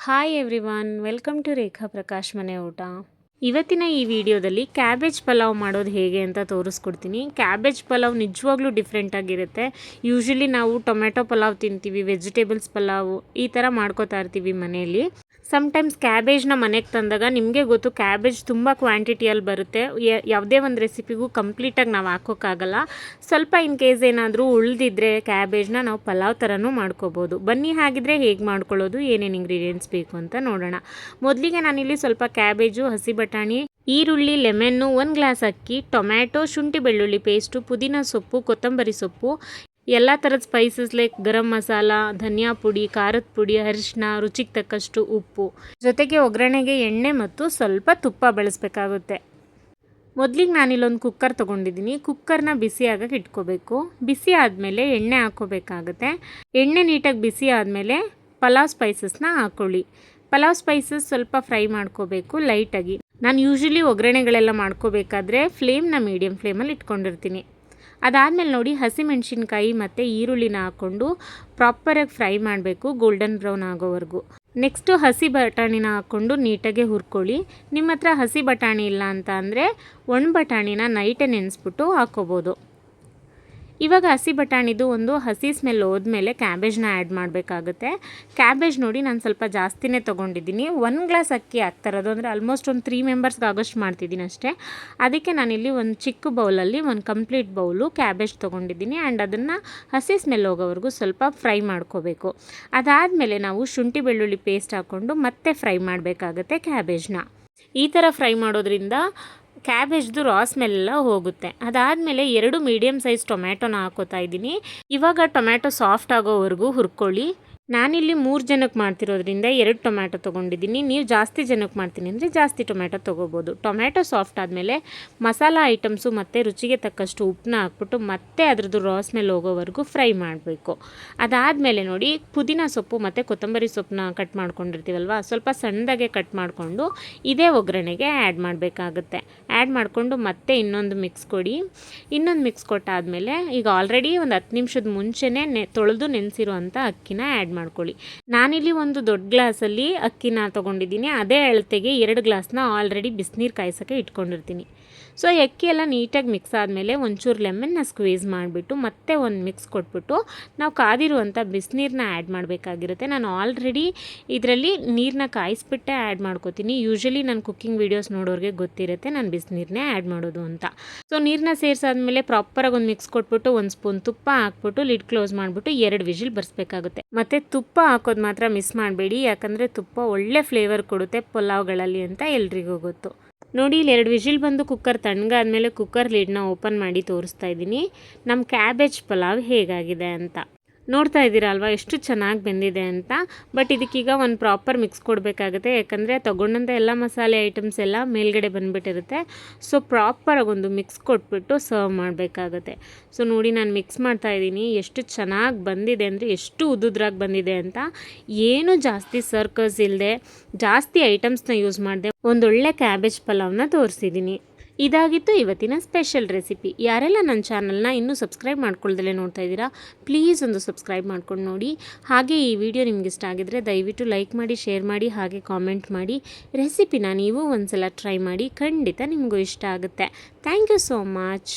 Hi everyone, welcome to ರೇಖಾ ಪ್ರಕಾಶ್ ಮನೆ ಊಟ. ಇವತ್ತಿನ ಈ ವಿಡಿಯೋದಲ್ಲಿ ಕ್ಯಾಬೇಜ್ ಪಲಾವ್ ಮಾಡೋದು ಹೇಗೆ ಅಂತ ತೋರಿಸ್ಕೊಡ್ತೀನಿ. ಕ್ಯಾಬೇಜ್ ಪಲಾವ್ ನಿಜವಾಗ್ಲೂ ಡಿಫ್ರೆಂಟ್ ಆಗಿರುತ್ತೆ. ಯೂಶಲಿ ನಾವು ಟೊಮೆಟೊ ಪಲಾವ್ ತಿಂತೀವಿ, ವೆಜಿಟೇಬಲ್ಸ್ ಪಲಾವ್ ಈ ಥರ ಮಾಡ್ಕೋತಾ ಇರ್ತೀವಿ ಮನೆಯಲ್ಲಿ. ಸಮ್ಟೈಮ್ಸ್ ಕ್ಯಾಬೇಜ್ನ ಮನೆಗೆ ತಂದಾಗ ನಿಮಗೆ ಗೊತ್ತು ಕ್ಯಾಬೇಜ್ ತುಂಬ ಕ್ವಾಂಟಿಟಿಯಲ್ಲಿ ಬರುತ್ತೆ. ಯಾವುದೇ ಒಂದು ರೆಸಿಪಿಗೂ ಕಂಪ್ಲೀಟಾಗಿ ನಾವು ಹಾಕೋಕ್ಕಾಗಲ್ಲ. ಸ್ವಲ್ಪ ಇನ್ ಕೇಸ್ ಏನಾದರೂ ಉಳಿದಿದ್ರೆ ಕ್ಯಾಬೇಜ್ನ ನಾವು ಪಲಾವ್ ಥರನೂ ಮಾಡ್ಕೋಬೋದು. ಬನ್ನಿ ಹಾಗಿದ್ರೆ ಹೇಗೆ ಮಾಡ್ಕೊಳ್ಳೋದು, ಏನೇನು ಇಂಗ್ರೀಡಿಯೆಂಟ್ಸ್ ಬೇಕು ಅಂತ ನೋಡೋಣ. ಮೊದಲಿಗೆ ನಾನಿಲ್ಲಿ ಸ್ವಲ್ಪ ಕ್ಯಾಬೇಜು, ಹಸಿ ಬಟಾಣಿ, ಈರುಳ್ಳಿ, ಲೆಮನ್ನು, 1 ಗ್ಲಾಸ್ ಅಕ್ಕಿ, ಟೊಮ್ಯಾಟೊ, ಶುಂಠಿ ಬೆಳ್ಳುಳ್ಳಿ ಪೇಸ್ಟು, ಪುದೀನ ಸೊಪ್ಪು, ಕೊತ್ತಂಬರಿ ಸೊಪ್ಪು, ಎಲ್ಲ ಥರದ ಸ್ಪೈಸಸ್ ಲೈಕ್ ಗರಂ ಮಸಾಲ, ಧನಿಯಾ ಪುಡಿ, ಖಾರದ ಪುಡಿ, ಅರಿಶಿನ, ರುಚಿಗೆ ತಕ್ಕಷ್ಟು ಉಪ್ಪು, ಜೊತೆಗೆ ಒಗ್ಗರಣೆಗೆ ಎಣ್ಣೆ ಮತ್ತು ಸ್ವಲ್ಪ ತುಪ್ಪ ಬಳಸಬೇಕಾಗುತ್ತೆ. ಮೊದಲಿಗೆ ನಾನಿಲ್ಲೊಂದು ಕುಕ್ಕರ್ ತೊಗೊಂಡಿದ್ದೀನಿ. ಕುಕ್ಕರ್ನ ಬಿಸಿ ಆಗಕ್ಕೆ ಇಟ್ಕೋಬೇಕು. ಬಿಸಿ ಆದಮೇಲೆ ಎಣ್ಣೆ ಹಾಕ್ಕೋಬೇಕಾಗುತ್ತೆ. ಎಣ್ಣೆ ನೀಟಾಗಿ ಬಿಸಿ ಆದಮೇಲೆ ಪಲಾವ್ ಸ್ಪೈಸಸ್ನ ಹಾಕ್ಕೊಳ್ಳಿ. ಪಲಾವ್ ಸ್ಪೈಸಸ್ ಸ್ವಲ್ಪ ಫ್ರೈ ಮಾಡ್ಕೋಬೇಕು ಲೈಟಾಗಿ. ನಾನು ಯೂಶಲಿ ಒಗ್ಗರಣೆಗಳೆಲ್ಲ ಮಾಡ್ಕೋಬೇಕಾದ್ರೆ ಫ್ಲೇಮ್ನ ಮೀಡಿಯಮ್ ಫ್ಲೇಮಲ್ಲಿ ಇಟ್ಕೊಂಡಿರ್ತೀನಿ. ಅದಾದಮೇಲೆ ನೋಡಿ, ಹಸಿಮೆಣ್ಸಿನ್ಕಾಯಿ ಮತ್ತು ಈರುಳ್ಳಿನ ಹಾಕ್ಕೊಂಡು ಪ್ರಾಪರಾಗಿ ಫ್ರೈ ಮಾಡಬೇಕು, ಗೋಲ್ಡನ್ ಬ್ರೌನ್ ಆಗೋವರೆಗೂ. ನೆಕ್ಸ್ಟು ಹಸಿ ಬಟಾಣಿನ ಹಾಕ್ಕೊಂಡು ನೀಟಾಗಿ ಹುರ್ಕೊಳ್ಳಿ. ನಿಮ್ಮ ಹತ್ರ ಹಸಿ ಬಟಾಣಿ ಇಲ್ಲ ಅಂತ ಅಂದರೆ ಒಣ ಬಟಾಣಿನ ನೈಟೇ ನೆನೆಸ್ಬಿಟ್ಟು ಹಾಕ್ಕೋಬೋದು. ಇವಾಗ ಹಸಿ ಬಟಾಣಿದು ಒಂದು ಹಸಿ ಸ್ಮೆಲ್ ಹೋದ್ಮೇಲೆ ಕ್ಯಾಬೇಜ್ನ ಆ್ಯಡ್ ಮಾಡಬೇಕಾಗುತ್ತೆ. ಕ್ಯಾಬೇಜ್ ನೋಡಿ ನಾನು ಸ್ವಲ್ಪ ಜಾಸ್ತಿನೇ ತೊಗೊಂಡಿದ್ದೀನಿ. 1 ಗ್ಲಾಸ್ ಅಕ್ಕಿ ಹಾಕ್ತಾಯಿರೋದು, ಅಂದರೆ ಆಲ್ಮೋಸ್ಟ್ ಒಂದು 3 ಮೆಂಬರ್ಸ್ಗೆ ಆಗೋಷ್ಟು ಮಾಡ್ತಿದ್ದೀನಿ ಅಷ್ಟೇ. ಅದಕ್ಕೆ ನಾನಿಲ್ಲಿ ಒಂದು ಚಿಕ್ಕ ಬೌಲಲ್ಲಿ ಒಂದು ಕಂಪ್ಲೀಟ್ ಬೌಲು ಕ್ಯಾಬೇಜ್ ತೊಗೊಂಡಿದ್ದೀನಿ. ಆ್ಯಂಡ್ ಅದನ್ನು ಹಸಿ ಸ್ಮೆಲ್ ಹೋಗೋವರೆಗೂ ಸ್ವಲ್ಪ ಫ್ರೈ ಮಾಡ್ಕೋಬೇಕು. ಅದಾದಮೇಲೆ ನಾವು ಶುಂಠಿ ಬೆಳ್ಳುಳ್ಳಿ ಪೇಸ್ಟ್ ಹಾಕ್ಕೊಂಡು ಮತ್ತೆ ಫ್ರೈ ಮಾಡಬೇಕಾಗುತ್ತೆ ಕ್ಯಾಬೇಜ್ನ. ಈ ಥರ ಫ್ರೈ ಮಾಡೋದ್ರಿಂದ ಕ್ಯಾಬೇಜ್ದು ರಾ ಸ್ಮೆಲ್ಲ ಹೋಗುತ್ತೆ. ಅದಾದಮೇಲೆ 2 ಮೀಡಿಯಮ್ ಸೈಜ್ ಟೊಮ್ಯಾಟೊನ ಹಾಕೋತಾ ಇದ್ದೀನಿ. ಇವಾಗ ಟೊಮ್ಯಾಟೊ ಸಾಫ್ಟ್ ಆಗೋವರೆಗೂ ಹುರ್ಕೊಳ್ಳಿ. ನಾನಿಲ್ಲಿ 3 ಜನಕ್ಕೆ ಮಾಡ್ತಿರೋದ್ರಿಂದ 2 ಟೊಮ್ಯಾಟೊ ತೊಗೊಂಡಿದ್ದೀನಿ. ನೀವು ಜಾಸ್ತಿ ಜನಕ್ಕೆ ಮಾಡ್ತೀನಿ ಅಂದರೆ ಜಾಸ್ತಿ ಟೊಮ್ಯಾಟೊ ತೊಗೋಬೋದು. ಟೊಮ್ಯಾಟೊ ಸಾಫ್ಟ್ ಆದಮೇಲೆ ಮಸಾಲ ಐಟಮ್ಸು ಮತ್ತು ರುಚಿಗೆ ತಕ್ಕಷ್ಟು ಉಪ್ಪನ್ನ ಹಾಕ್ಬಿಟ್ಟು ಮತ್ತೆ ಅದ್ರದ್ದು ರಾ ಸ್ಮೆಲ್ ಹೋಗೋವರೆಗೂ ಫ್ರೈ ಮಾಡಬೇಕು. ಅದಾದಮೇಲೆ ನೋಡಿ, ಪುದೀನ ಸೊಪ್ಪು ಮತ್ತು ಕೊತ್ತಂಬರಿ ಸೊಪ್ಪನ್ನ ಕಟ್ ಮಾಡ್ಕೊಂಡಿರ್ತೀವಲ್ವ, ಸ್ವಲ್ಪ ಸಣ್ಣದಾಗೆ ಕಟ್ ಮಾಡಿಕೊಂಡು ಇದೇ ಒಗ್ಗರಣೆಗೆ ಆ್ಯಡ್ ಮಾಡಬೇಕಾಗುತ್ತೆ. ಆ್ಯಡ್ ಮಾಡಿಕೊಂಡು ಮತ್ತೆ ಇನ್ನೊಂದು ಮಿಕ್ಸ್ ಕೊಡಿ. ಇನ್ನೊಂದು ಮಿಕ್ಸ್ ಕೊಟ್ಟಾದಮೇಲೆ ಈಗ ಆಲ್ರೆಡಿ ಒಂದು 10 ನಿಮಿಷದ ಮುಂಚೆನೇ ತೊಳೆದು ನೆನೆಸಿರೋ ಅಂಥ ಅಕ್ಕಿನ ಆ್ಯಡ್ ಮಾಡ್ಕೊಳ್ಳಿ. ನಾನಿಲ್ಲಿ ಒಂದು ದೊಡ್ಡ ಗ್ಲಾಸಲ್ಲಿ ಅಕ್ಕಿನ ತೊಗೊಂಡಿದ್ದೀನಿ. ಅದೇ ಅಳತೆಗೆ 2 ಗ್ಲಾಸ್ನ ಆಲ್ರೆಡಿ ಬಿಸಿನೀರು ಕಾಯಿಸೋಕ್ಕೆ ಇಟ್ಕೊಂಡಿರ್ತೀನಿ. ಸೊ ಅಕ್ಕಿ ಎಲ್ಲ ನೀಟಾಗಿ ಮಿಕ್ಸ್ ಆದಮೇಲೆ ಒಂಚೂರು ಲೆಮನ್ನ ಸ್ಕ್ವೀಸ್ ಮಾಡಿಬಿಟ್ಟು ಮತ್ತೆ ಒಂದು ಮಿಕ್ಸ್ ಕೊಟ್ಬಿಟ್ಟು ನಾವು ಕಾದಿರುವಂಥ ಬಿಸಿನೀರನ್ನ ಆ್ಯಡ್ ಮಾಡಬೇಕಾಗಿರುತ್ತೆ. ನಾನು ಆಲ್ರೆಡಿ ಇದರಲ್ಲಿ ನೀರನ್ನ ಕಾಯಿಸ್ಬಿಟ್ಟೆ ಆ್ಯಡ್ ಮಾಡ್ಕೋತೀನಿ. ಯೂಶಲಿ ನಾನು ಕುಕ್ಕಿಂಗ್ ವೀಡಿಯೋಸ್ ನೋಡೋರಿಗೆ ಗೊತ್ತಿರುತ್ತೆ ನಾನು ಬಿಸಿನೀರನ್ನೇ ಆ್ಯಡ್ ಮಾಡೋದು ಅಂತ. ಸೊ ನೀರನ್ನ ಸೇರಿಸಾದ್ಮೇಲೆ ಪ್ರಾಪರಾಗಿ ಒಂದು ಮಿಕ್ಸ್ ಕೊಟ್ಬಿಟ್ಟು 1 ಸ್ಪೂನ್ ತುಪ್ಪ ಹಾಕ್ಬಿಟ್ಟು ಲಿಡ್ ಕ್ಲೋಸ್ ಮಾಡಿಬಿಟ್ಟು 2 ವಿಜಿಲ್ ಬರ್ಸ್ಬೇಕಾಗುತ್ತೆ. ಮತ್ತು ತುಪ್ಪ ಹಾಕೋದು ಮಾತ್ರ ಮಿಸ್ ಮಾಡಬೇಡಿ, ಯಾಕಂದರೆ ತುಪ್ಪ ಒಳ್ಳೆ ಫ್ಲೇವರ್ ಕೊಡುತ್ತೆ ಪಲಾವ್ಗಳಲ್ಲಿ ಅಂತ ಎಲ್ರಿಗೂ ಗೊತ್ತು. ನೋಡಿ, ಇಲ್ಲಿ 2 ವಿಜಿಲ್ ಬಂದು ಕುಕ್ಕರ್ ತಣ್ಣಗಾದ್ಮೇಲೆ ಕುಕ್ಕರ್ ಲಿಡ್ನ ಓಪನ್ ಮಾಡಿ ತೋರಿಸ್ತಾ ಇದ್ದೀನಿ ನಮ್ಮ ಕ್ಯಾಬೇಜ್ ಪಲಾವ್ ಹೇಗಾಗಿದೆ ಅಂತ. ನೋಡ್ತಾ ಇದ್ದೀರಾ ಅಲ್ವಾ ಎಷ್ಟು ಚೆನ್ನಾಗಿ ಬೆಂದಿದೆ ಅಂತ. ಬಟ್ ಇದಕ್ಕೀಗ ಒಂದು ಪ್ರಾಪರ್ ಮಿಕ್ಸ್ ಕೊಡಬೇಕಾಗುತ್ತೆ, ಯಾಕಂದರೆ ತೊಗೊಂಡಂಥ ಎಲ್ಲ ಮಸಾಲೆ ಐಟಮ್ಸ್ ಎಲ್ಲ ಮೇಲ್ಗಡೆ ಬಂದುಬಿಟ್ಟಿರುತ್ತೆ. ಸೊ ಪ್ರಾಪರಾಗಿ ಒಂದು ಮಿಕ್ಸ್ ಕೊಟ್ಬಿಟ್ಟು ಸರ್ವ್ ಮಾಡಬೇಕಾಗುತ್ತೆ. ಸೊ ನೋಡಿ, ನಾನು ಮಿಕ್ಸ್ ಮಾಡ್ತಾಯಿದ್ದೀನಿ. ಎಷ್ಟು ಚೆನ್ನಾಗಿ ಬಂದಿದೆ ಅಂದರೆ ಎಷ್ಟು ಉದ್ದುದ್ರಾಗಿ ಬಂದಿದೆ ಅಂತ. ಏನು ಜಾಸ್ತಿ ಸರ್ಕಸ್ ಇಲ್ಲದೆ, ಜಾಸ್ತಿ ಐಟಮ್ಸ್ನ ಯೂಸ್ ಮಾಡಿದೆ ಒಂದೊಳ್ಳೆ ಕ್ಯಾಬೇಜ್ ಪಲಾವ್ನ ತೋರಿಸಿದ್ದೀನಿ. ಇದಾಗಿತ್ತು ಇವತ್ತಿನ ಸ್ಪೆಷಲ್ ರೆಸಿಪಿ. ಯಾರೆಲ್ಲ ನನ್ನ ಚಾನಲ್ನ ಇನ್ನೂ ಸಬ್ಸ್ಕ್ರೈಬ್ ಮಾಡ್ಕೊಳ್ದಲೇ ನೋಡ್ತಾ ಇದ್ದೀರಾ, ಪ್ಲೀಸ್ ಒಂದು ಸಬ್ಸ್ಕ್ರೈಬ್ ಮಾಡ್ಕೊಂಡು ನೋಡಿ. ಹಾಗೆ ಈ ವಿಡಿಯೋ ನಿಮ್ಗೆ ಇಷ್ಟ ಆಗಿದ್ರೆ ದಯವಿಟ್ಟು ಲೈಕ್ ಮಾಡಿ, ಶೇರ್ ಮಾಡಿ, ಹಾಗೆ ಕಾಮೆಂಟ್ ಮಾಡಿ. ರೆಸಿಪಿನ ನೀವು ಒಂದ್ಸಲ ಟ್ರೈ ಮಾಡಿ, ಖಂಡಿತ ನಿಮಗೂ ಇಷ್ಟ ಆಗುತ್ತೆ. Thank you so much.